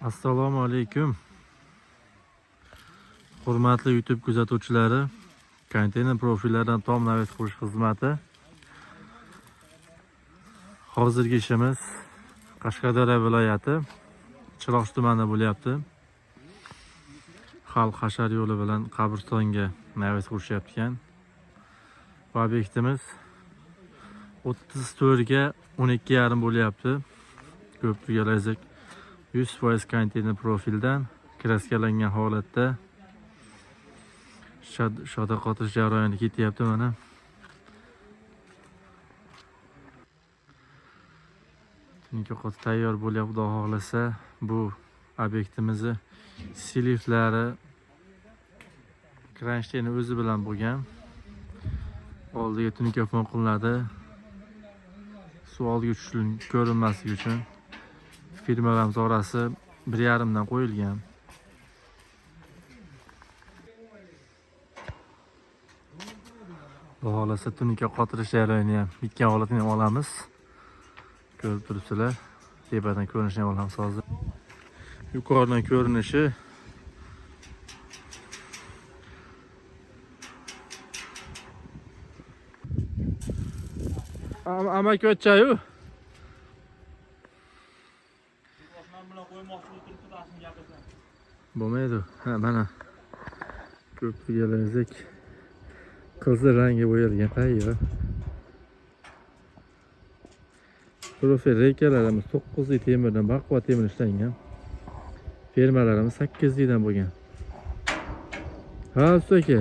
Assalomu alaykum. Hurmatli YouTube kuzatuvchilari, konteyner profillaridan tom navis qurish xizmati. Hozirgi ishimiz Qashqadaryo viloyati Chiroq tumanida bo'lyapti. Xalq hashar yo'li bilan qabristonga navis qurishyapti ekan. Bu obyektimiz 34 ga 12,5 bo'lyapti. Ko'prik alazik 100% konteyner profildan kraskalangan holatda shoda qotish jarayoni ketyapti mana. Tungi qot tayyor bo'lyapti, xudo xohlasa. Bu obyektimizni siliflari kransheyni o'zi bilan bo'lgan. Oldiga tunikafon qilinadi. Suv oldiga tushishi ko'rinmasligi uchun firmalarimiz orasi 1,5 dan qo'yilgan. Xudo xohlasa tunika qotirish jarayonini ham bitgan holatini ham olamiz. Ko'rib turibsizlar. Tepadan ko'rinishini ham olamiz hozir. Yuqoridan ko'rinishi amaki o'tchayu. Bo'lmaydi. Ha, mana ko'prik alazik qizil rangga bo'yalgan tayyor. Profil reykalarimiz 9 temirdan, baquvvat temir ishlangan. Fermalarimiz 8 dan bo'lgan. Ha, usta aka.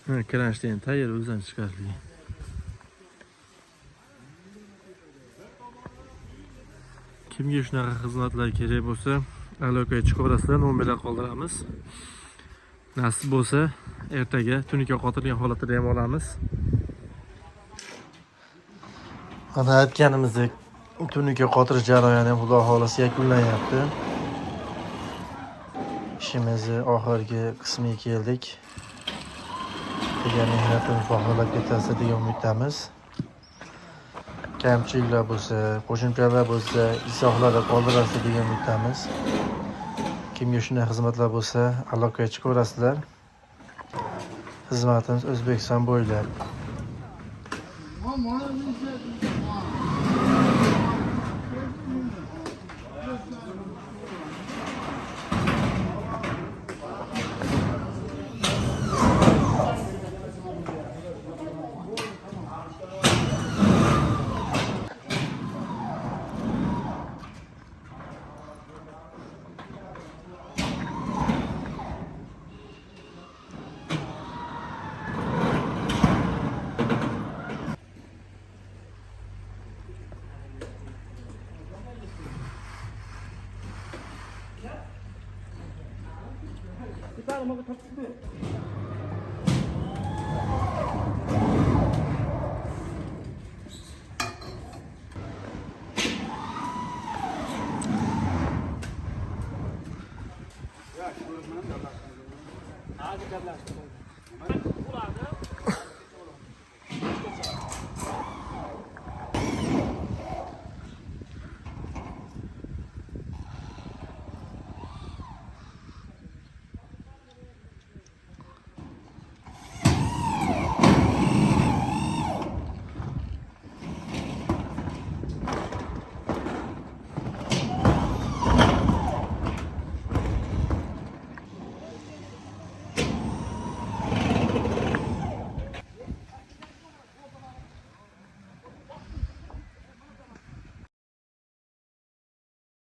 Ha, kransheyni tayyor o'zidan chiqarilgan. Kimga shunaqa xizmatlar kerak bo'lsa, aloqaga chiqaverasizlar, nomerlar qoldiramiz. Nasib bo'lsa, ertaga tunika qotilgan holatida ham olamiz. Mana aytganimizdek, tunika qotirish jarayoni ham xudo xohlasa yakunlanyapti. Ishimizni oxirgi qismiga keldik. Degan mehnatimiz baholab ketasa degan umiddamiz. Kamchiliklar bo'lsa, qo'shimchalar bo'lsa, izohlarda qoldirasiz degan umiddamiz. Kimga shunday xizmatlar bo'lsa, aloqaga chiqaverasizlar. Xizmatimiz O'zbekiston bo'ylab.